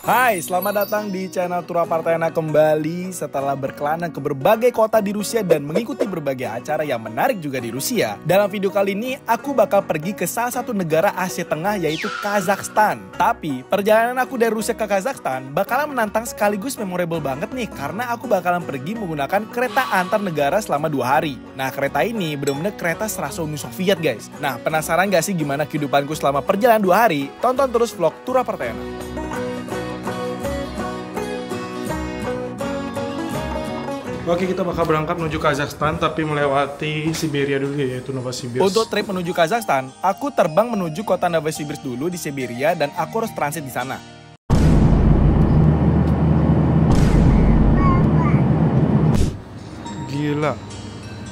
Hai, selamat datang di channel Turapartena kembali setelah berkelana ke berbagai kota di Rusia dan mengikuti berbagai acara yang menarik juga di Rusia. Dalam video kali ini, aku bakal pergi ke salah satu negara Asia Tengah yaitu Kazakhstan. Tapi, perjalanan aku dari Rusia ke Kazakhstan bakalan menantang sekaligus memorable banget nih karena aku bakalan pergi menggunakan kereta antar negara selama 2 hari. Nah, kereta ini bener-bener kereta serasa Uni Soviet guys. Nah, penasaran gak sih gimana kehidupanku selama perjalanan 2 hari? Tonton terus vlog Turapartena. Oke, kita bakal berangkat menuju Kazakhstan tapi melewati Siberia dulu yaitu Novosibirsk. Untuk trip menuju Kazakhstan, aku terbang menuju kota Novosibirsk dulu di Siberia dan aku harus transit di sana. Gila,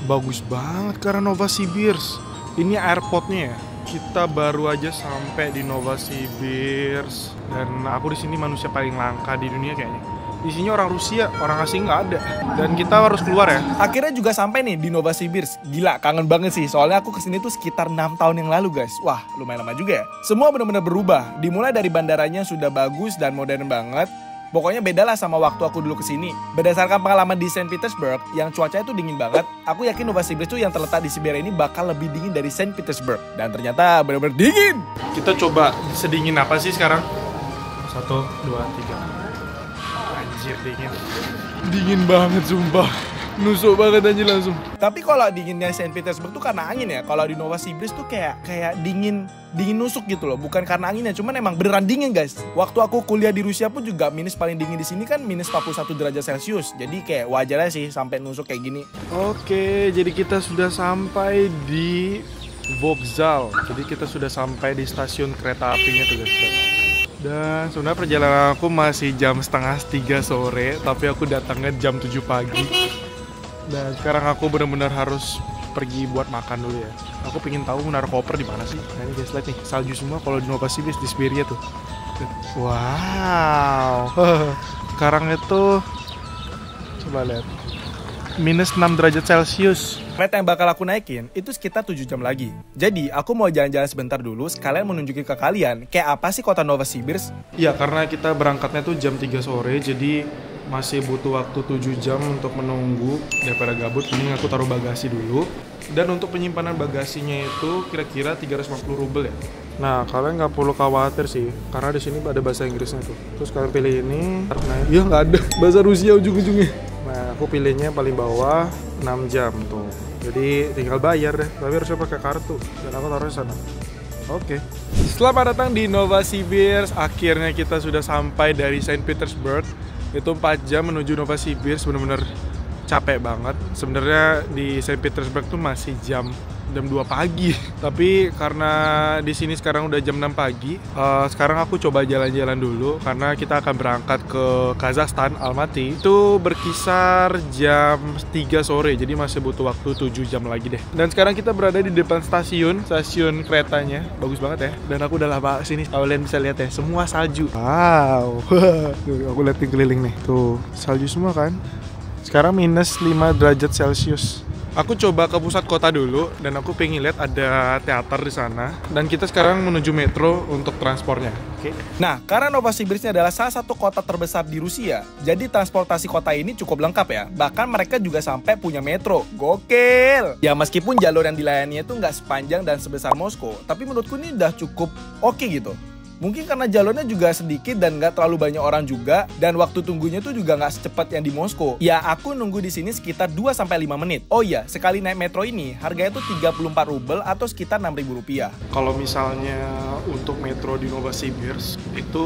bagus banget karena Novosibirsk. Ini airportnya ya. Kita baru aja sampai di Novosibirsk dan aku di sini manusia paling langka di dunia kayaknya. Di sini orang Rusia, orang asing nggak ada. Dan kita harus keluar ya. Akhirnya juga sampai nih di Novosibirsk. Gila, kangen banget sih. Soalnya aku kesini tuh sekitar 6 tahun yang lalu guys. Wah, lumayan lama juga ya. Semua benar-benar berubah. Dimulai dari bandaranya sudah bagus dan modern banget. Pokoknya beda lah sama waktu aku dulu kesini. Berdasarkan pengalaman di Saint Petersburg, yang cuacanya tuh dingin banget, aku yakin Novosibirsk tuh yang terletak di Siberia ini bakal lebih dingin dari Saint Petersburg. Dan ternyata benar-benar dingin. Kita coba sedingin apa sih sekarang? 1, 2, 3. Anjir, dingin banget sumpah, nusuk banget anjir langsung. Tapi kalau dinginnya Saint Petersburg tuh karena angin ya. Kalau di Novosibirsk tuh kayak dingin nusuk gitu loh, bukan karena anginnya, cuman emang beneran dingin guys. Waktu aku kuliah di Rusia pun juga minus paling dingin di sini kan minus 41 derajat Celcius. Jadi kayak wajar aja sih sampai nusuk kayak gini. Oke, jadi kita sudah sampai di Vokzal. Jadi kita sudah sampai di stasiun kereta apinya tuh guys. Dan sebenarnya perjalanan aku masih jam 2:30 sore, tapi aku datangnya jam 7 pagi. Dan sekarang aku benar-benar harus pergi buat makan dulu ya. Aku pengen tahu menaruh koper di mana sih. Nah ini guys, lihat nih, salju semua kalau di Novosibirsk di Siberia tuh. Wow. Sekarang itu coba lihat. Minus 6 derajat Celcius. Kereta yang bakal aku naikin itu sekitar 7 jam lagi. Jadi aku mau jalan-jalan sebentar dulu sekalian menunjukin ke kalian kayak apa sih kota Novosibirsk. Ya karena kita berangkatnya tuh jam 3 sore, jadi masih butuh waktu 7 jam untuk menunggu. Daripada gabut, mending aku taruh bagasi dulu. Dan untuk penyimpanan bagasinya itu kira-kira 350 rubel ya. Nah, kalian nggak perlu khawatir sih, karena di sini ada bahasa Inggrisnya tuh. Terus kalian pilih ini, nah, iya nggak ada bahasa Rusia ujung-ujungnya. Nah, aku pilihnya paling bawah 6 jam tuh. Jadi tinggal bayar deh, tapi harusnya pakai kartu. Dan aku taruh di sana. Oke. Selamat datang di Novosibirsk. Akhirnya kita sudah sampai dari Saint Petersburg. Itu 4 jam menuju Novosibirsk, bener-bener capek banget. Sebenarnya di Saint Petersburg tuh masih jam 2 pagi. Tapi karena di sini sekarang udah jam 6 pagi, sekarang aku coba jalan-jalan dulu karena kita akan berangkat ke Kazakhstan, Almaty. Itu berkisar jam 3 sore, jadi masih butuh waktu 7 jam lagi deh. Dan sekarang kita berada di depan stasiun keretanya. Bagus banget ya. Dan aku udah lama sini, kalian bisa lihat ya, semua salju. Wow. Tuh, aku liatin keliling nih. Tuh, salju semua kan. Sekarang minus 5 derajat Celcius. Aku coba ke pusat kota dulu dan aku pengen lihat ada teater di sana. Dan kita sekarang menuju metro untuk transportnya. Oke. Nah, karena Novosibirsk adalah salah satu kota terbesar di Rusia, jadi transportasi kota ini cukup lengkap ya. Bahkan mereka juga sampai punya metro. Gokil! Ya meskipun jalur yang dilayani itu nggak sepanjang dan sebesar Moskow, tapi menurutku ini udah cukup oke gitu. Mungkin karena jalurnya juga sedikit dan nggak terlalu banyak orang juga, dan waktu tunggunya tuh juga nggak secepat yang di Moskow. Ya aku nunggu di sini sekitar 2-5 menit. Oh iya, sekali naik metro ini harganya tuh 34 rubel atau sekitar 6.000 rupiah. Kalau misalnya untuk metro di Novosibirsk itu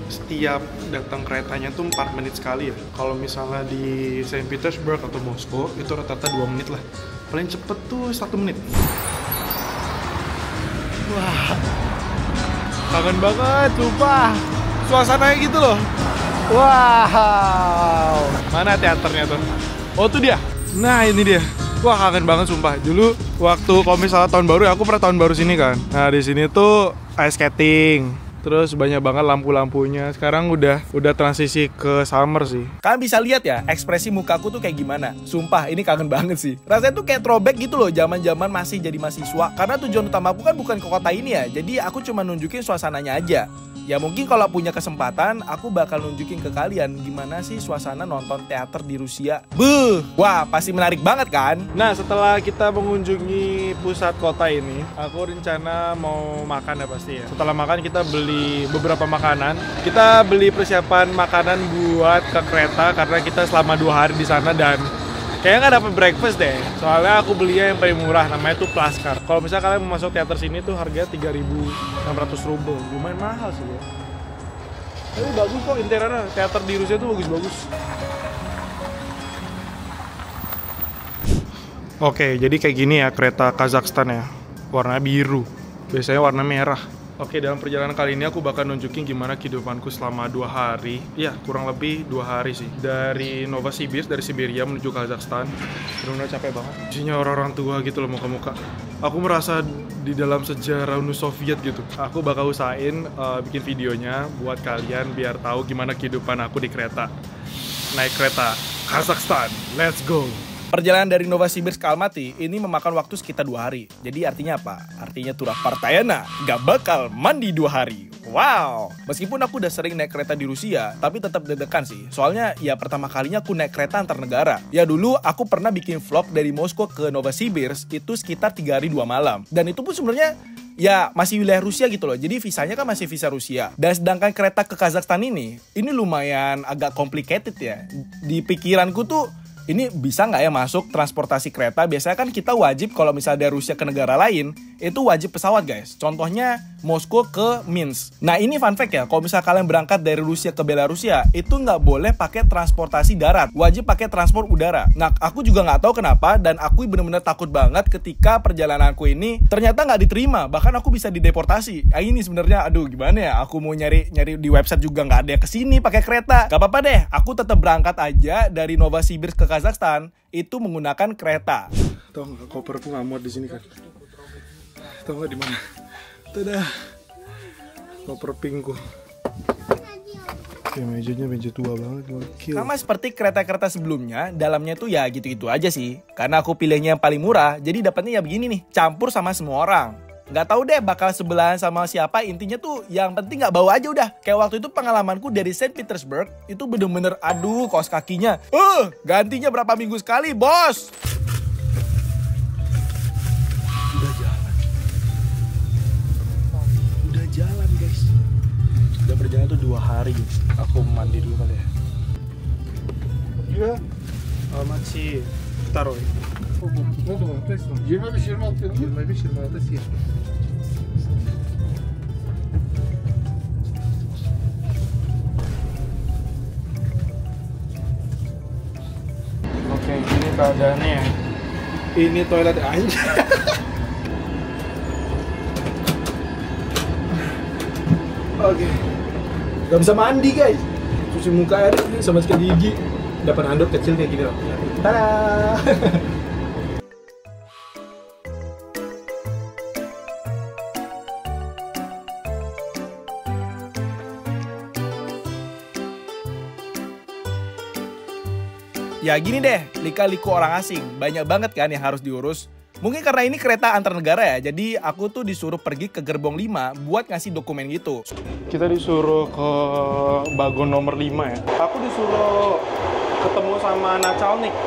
setiap datang keretanya tuh 4 menit sekali ya. Kalau misalnya di Saint Petersburg atau Moskow itu rata-rata 2 menit lah. Paling cepet tuh 1 menit. Wah, kangen banget, sumpah. Suasananya gitu loh. Wow. Mana teaternya tuh? Oh tuh dia. Nah ini dia. Wah kangen banget sumpah. Dulu waktu kalau misalnya tahun baru, aku pernah tahun baru sini kan. Nah di sini tuh ice skating. Terus banyak banget lampu-lampunya. Sekarang udah transisi ke summer sih. Kalian bisa lihat ya ekspresi mukaku tuh kayak gimana. Sumpah ini kangen banget sih. Rasanya tuh kayak throwback gitu loh, zaman-zaman masih jadi mahasiswa. Karena tujuan utamaku kan bukan ke kota ini ya. Jadi aku cuma nunjukin suasananya aja. Ya mungkin kalau punya kesempatan, aku bakal nunjukin ke kalian gimana sih suasana nonton teater di Rusia. Beuh, wah pasti menarik banget kan? Nah, setelah kita mengunjungi pusat kota ini, aku rencana mau makan ya pasti ya. Setelah makan kita beli beberapa makanan. Kita beli persiapan makanan buat ke kereta karena kita selama 2 hari di sana dan kayaknya nggak dapet breakfast deh. Soalnya aku belinya yang paling murah, namanya tuh Plaskar. Kalau misalnya kalian mau masuk teater sini tuh harganya 3.600 ruble. Lumayan mahal sih ya. Tapi bagus kok interiornya. Teater di Rusia tuh bagus-bagus. Oke, jadi kayak gini ya kereta Kazakhstan ya. Warna biru. Biasanya warna merah. Oke, dalam perjalanan kali ini aku bakal nunjukin gimana kehidupanku selama 2 hari. Ya, kurang lebih 2 hari sih. Dari Novosibirsk, dari Siberia menuju Kazakhstan. Benar-benar capek banget. Isinya orang-orang tua gitu loh muka-muka. Aku merasa di dalam sejarah Uni Soviet gitu. Aku bakal usahain bikin videonya buat kalian biar tahu gimana kehidupan aku di kereta. Naik kereta Kazakhstan. Let's go! Perjalanan dari Novosibirsk ke Almaty ini memakan waktu sekitar 2 hari. Jadi artinya apa? Artinya Tura Partayana gak bakal mandi 2 hari. Wow! Meskipun aku udah sering naik kereta di Rusia, tapi tetap deg-degan sih. Soalnya ya pertama kalinya aku naik kereta antar negara. Ya dulu aku pernah bikin vlog dari Moskow ke Novosibirsk itu sekitar 3 hari 2 malam. Dan itu pun sebenarnya ya masih wilayah Rusia gitu loh. Jadi visanya kan masih visa Rusia. Dan sedangkan kereta ke Kazakhstan ini lumayan agak complicated ya. Di pikiranku tuh ini bisa nggak ya masuk transportasi kereta? Biasanya kan kita wajib kalau misalnya dari Rusia ke negara lain, itu wajib pesawat guys. Contohnya Moskow ke Minsk. Nah ini fun fact ya, kalau misalnya kalian berangkat dari Rusia ke Belarusia, itu nggak boleh pakai transportasi darat. Wajib pakai transport udara. Nah aku juga nggak tahu kenapa, dan aku bener-bener takut banget ketika perjalananku ini ternyata nggak diterima. Bahkan aku bisa dideportasi. Nah, ini sebenarnya aduh gimana ya, aku mau nyari di website juga nggak ada yang kesini pakai kereta. Gak apa-apa deh, aku tetap berangkat aja dari Novosibirsk ke Kazakhstan itu menggunakan kereta. Tahu nggak, koperku nggak muat di sini kan? Tahu nggak di mana? Dadah, koper pinkku. Oke, mejanya meja tua banget. Gokil. Sama seperti kereta-kereta sebelumnya, dalamnya tuh ya gitu-gitu aja sih. Karena aku pilihnya yang paling murah, jadi dapatnya ya begini nih, campur sama semua orang. Nggak tahu deh bakal sebelahan sama siapa, intinya tuh yang penting nggak bawa aja udah. Kayak waktu itu pengalamanku dari Saint Petersburg, itu bener-bener aduh kaos kakinya. Gantinya berapa minggu sekali bos. Udah jalan guys. Udah berjalan tuh 2 hari. Aku mandi dulu kali ya. Iya. Masih taruh. 25-26 sih. Oke, ini keadaannya ya. Ini toilet aja. Oke. Gak bisa mandi guys. Cuci muka aja sama sikat gigi. Dapat handuk kecil kayak gini loh. Tada. Ya gini deh, lika-liku orang asing. Banyak banget kan yang harus diurus. Mungkin karena ini kereta antar negara ya, jadi aku tuh disuruh pergi ke gerbong 5 buat ngasih dokumen gitu. Kita disuruh ke vagon nomor 5 ya. Aku disuruh ketemu sama Nachalnik.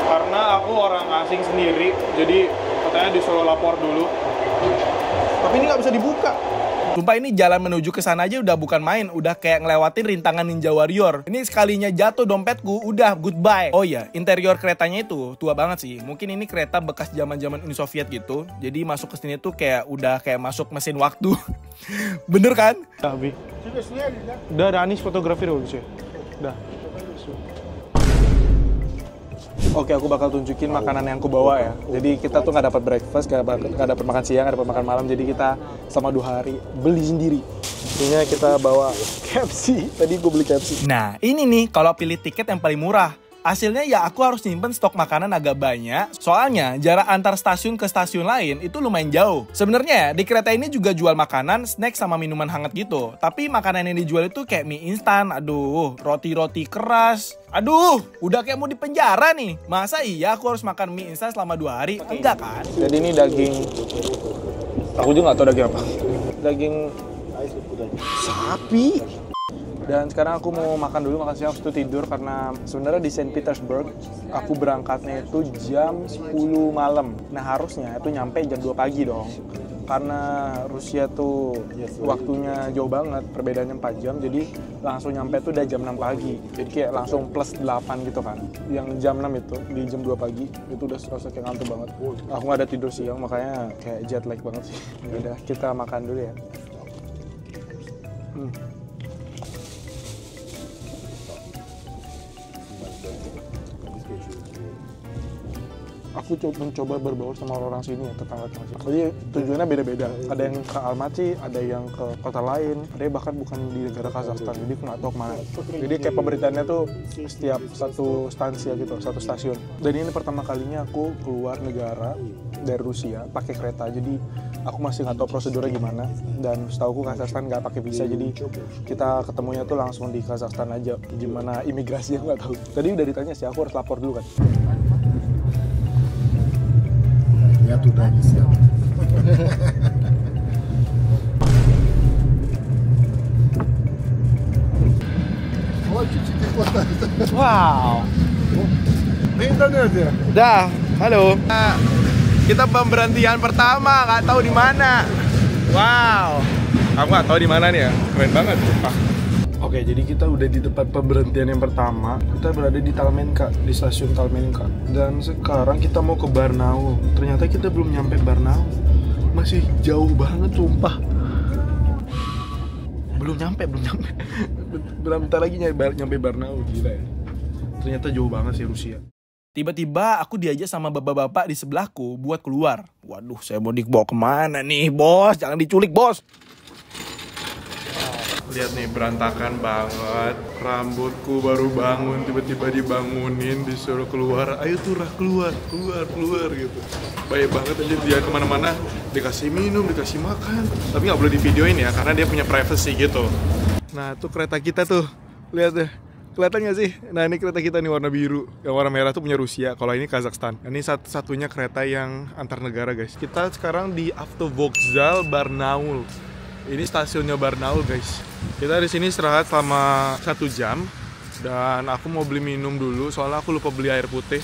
Karena aku orang asing sendiri, jadi katanya disuruh lapor dulu. Tapi ini nggak bisa dibuka. Sumpah ini jalan menuju ke sana aja udah bukan main, udah kayak ngelewatin rintangan Ninja Warrior. Ini sekalinya jatuh dompetku, udah goodbye. Oh iya, interior keretanya itu tua banget sih. Mungkin ini kereta bekas zaman-zaman Uni Soviet gitu. Jadi masuk ke sini tuh kayak udah kayak masuk mesin waktu. Bener kan? Abi. Udah ada Anis fotografi dulu sih. Udah. Oke, aku bakal tunjukin makanan yang aku bawa ya. Jadi kita tuh nggak dapat breakfast, nggak dapat makan siang, nggak dapat makan malam. Jadi kita selama 2 hari beli sendiri. Intinya kita bawa KFC. Tadi gue beli KFC. Nah ini nih kalau pilih tiket yang paling murah. Hasilnya ya aku harus nyimpen stok makanan agak banyak. Soalnya jarak antar stasiun ke stasiun lain itu lumayan jauh. Sebenarnya di kereta ini juga jual makanan, snack sama minuman hangat gitu. Tapi makanan yang dijual itu kayak mie instan, aduh, roti-roti keras. Aduh, udah kayak mau di penjara nih. Masa iya aku harus makan mie instan selama 2 hari? Enggak kan? Jadi ini daging. Aku juga nggak tahu daging apa. Daging Sapi. Dan sekarang aku mau makan dulu, makan siang, habis itu tidur karena sebenarnya di Saint Petersburg aku berangkatnya itu jam 10 malam. Nah harusnya itu nyampe jam 2 pagi dong. Karena Rusia tuh waktunya jauh banget, perbedaannya 4 jam, jadi langsung nyampe tuh udah jam 6 pagi. Jadi kayak langsung plus 8 gitu kan. Yang jam 6 itu, di jam 2 pagi, itu udah serasa kayak ngantuk banget. Aku nggak ada tidur siang, makanya kayak jet lag banget sih. Udah, kita makan dulu ya. Aku mencoba berbaur sama orang sini ya, tetangga-tetangga. Jadi tujuannya beda-beda. Ada yang ke Almaty, ada yang ke kota lain, ada yang bahkan bukan di negara Kazakhstan. Jadi aku nggak tahu kemana. Jadi kayak pemberitaannya tuh setiap satu stansia gitu, satu stasiun. Dan ini pertama kalinya aku keluar negara dari Rusia pakai kereta. Jadi aku masih nggak tahu prosedurnya gimana. Dan setahu aku Kazakhstan nggak pakai visa. Jadi kita ketemunya tuh langsung di Kazakhstan aja. Gimana imigrasinya nggak tahu. Tadi udah ditanya sih, aku harus lapor dulu kan. Я туда не сяду. Вот чуть-чуть не хватает. Wow. На интернете. Dah, halo. Kita pemberhentian pertama, nggak tahu di mana. Wow. Aku nggak tahu di mana nih ya, keren banget. Oke, jadi kita udah di tempat pemberhentian yang pertama. Kita berada di Talmenka, di stasiun Talmenka. Dan sekarang kita mau ke Barnaul. Ternyata kita belum nyampe Barnaul. Masih jauh banget, sumpah. Belum nyampe. Bentar lagi nyampe Barnaul, gila ya. Ternyata jauh banget sih Rusia. Tiba-tiba aku diajak sama bapak-bapak di sebelahku buat keluar. Waduh, saya mau dibawa kemana nih, bos? Jangan diculik, bos. Lihat nih, berantakan banget. Rambutku baru bangun, tiba-tiba dibangunin, disuruh keluar. Ayo Turah, keluar gitu. Baik banget aja dia kemana-mana, dikasih minum, dikasih makan. Tapi nggak boleh divideoin ya, karena dia punya privacy gitu. Nah, tuh kereta kita tuh. Lihat deh. Kelihatan nggak sih? Nah, ini kereta kita nih warna biru. Yang warna merah tuh punya Rusia, kalau ini Kazakhstan. Ini satu-satunya kereta yang antar negara, guys. Kita sekarang di Avtovokzal Barnaul. Ini stasiunnya Barnaul, guys. Kita di sini istirahat selama 1 jam dan aku mau beli minum dulu soalnya aku lupa beli air putih.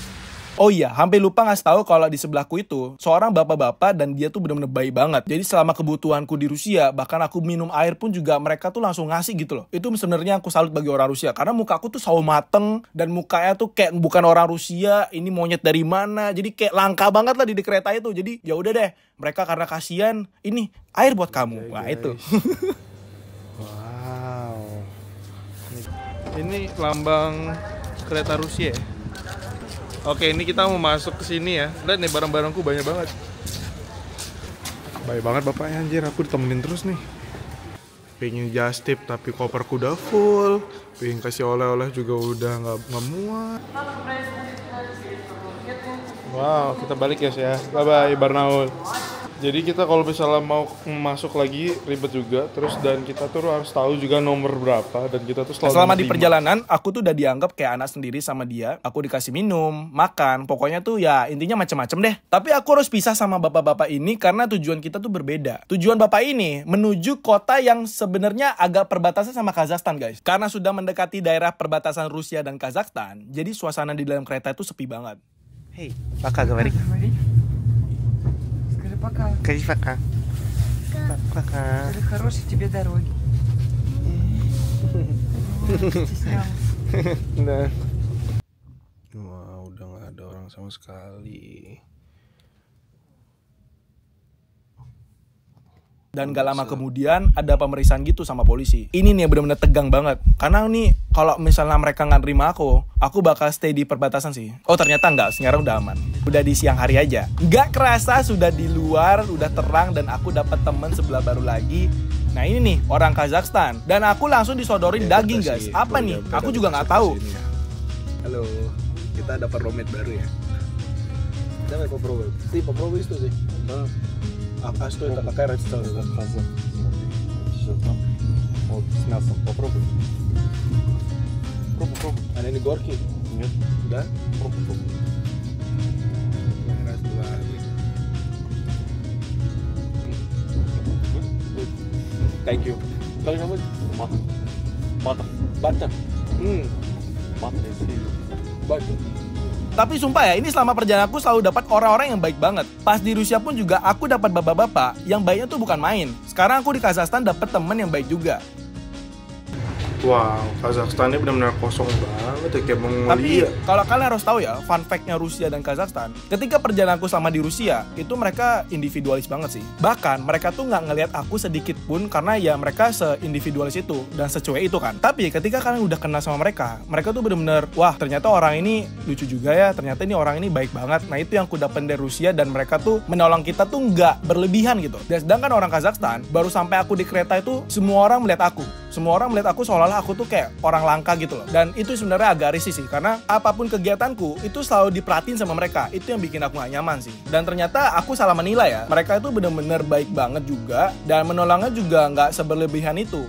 Oh iya, hampir lupa ngasih tahu kalau di sebelahku itu seorang bapak-bapak dan dia tuh bener-bener baik banget. Jadi selama kebutuhanku di Rusia, bahkan aku minum air pun juga mereka tuh langsung ngasih gitu loh. Itu sebenarnya aku salut bagi orang Rusia karena mukaku tuh selalu mateng dan mukanya tuh kayak bukan orang Rusia, ini monyet dari mana. Jadi kayak langka banget lah di kereta itu. Jadi ya udah deh, mereka karena kasihan, ini air buat kamu. Wah, itu. Wow. Ini lambang kereta Rusia ya? Oke, ini kita mau masuk ke sini ya. Lihat nih barang-barangku banyak banget. Baik banget bapaknya, anjir, aku ditemenin terus nih. Pengen just tip tapi koperku udah full. Pengen kasih oleh-oleh juga udah nggak muat. Wow, kita balik guys ya. Bye-bye Barnaul. Jadi kita kalau misalnya mau masuk lagi ribet juga, terus dan kita tuh harus tahu juga nomor berapa dan kita tuh selalu selama di perjalanan aku tuh udah dianggap kayak anak sendiri sama dia. Aku dikasih minum, makan, pokoknya tuh ya intinya macem-macem deh. Tapi aku harus pisah sama bapak-bapak ini karena tujuan kita tuh berbeda. Tujuan bapak ini menuju kota yang sebenarnya agak perbatasan sama Kazakhstan, guys. Karena sudah mendekati daerah perbatasan Rusia dan Kazakhstan, jadi suasana di dalam kereta itu sepi banget. Hey, пока говори. Пока. Скажи пока. Пока. Скажи, хорошей тебе дороги. Nah. Wah, udah nggak ada orang sama sekali. Dan gak lama kemudian ada pemeriksaan gitu sama polisi. Ini nih bener-bener tegang banget. Karena nih kalau misalnya mereka nggak nerima aku bakal stay di perbatasan sih. Oh ternyata nggak, sekarang udah aman. Udah di siang hari aja. Gak kerasa sudah di luar, udah terang dan aku dapat temen sebelah baru lagi. Nah ini nih orang Kazakhstan. Dan aku langsung disodorin daging guys. Apa nih? Aku juga nggak tahu. Halo, kita dapat romet baru ya. Давай попробуем. Ты попробуй что здесь? Да. А что это? Какая разница? Вот с мясом. Попробуй. Пробуй. Они не горькие? Нет. Да? Пробуй. Раз, два, три. Thank you. Kalau kamu Batak. Batak. Batak. Tapi sumpah ya, ini selama perjalanan aku selalu dapat orang-orang yang baik banget. Pas di Rusia pun juga aku dapat bapak-bapak yang baiknya tuh bukan main. Sekarang aku di Kazakhstan dapat temen yang baik juga. Wow, Kazakhstan ini benar-benar kosong banget ya, kayak Tapi Mongolia. kalau kalian harus tahu ya, fun fact-nya Rusia dan Kazakhstan, ketika perjalananku selama di Rusia, itu mereka individualis banget sih. Bahkan mereka tuh nggak ngelihat aku sedikit pun karena ya mereka se-individualis itu dan secuek itu kan. Tapi ketika kalian udah kenal sama mereka tuh bener-bener, wah ternyata orang ini lucu juga ya, ternyata ini orang ini baik banget. Nah itu yang aku dapat dari Rusia, dan mereka tuh menolong kita tuh nggak berlebihan gitu. Dan sedangkan orang Kazakhstan, baru sampai aku di kereta itu, semua orang melihat aku. Semua orang melihat aku seolah-olah aku tuh kayak orang langka gitu loh. Dan itu sebenarnya agak risih sih, karena apapun kegiatanku itu selalu diperhatiin sama mereka. Itu yang bikin aku gak nyaman sih. Dan ternyata aku salah menilai ya. Mereka itu bener-bener baik banget juga, dan menolongnya juga nggak seberlebihan itu.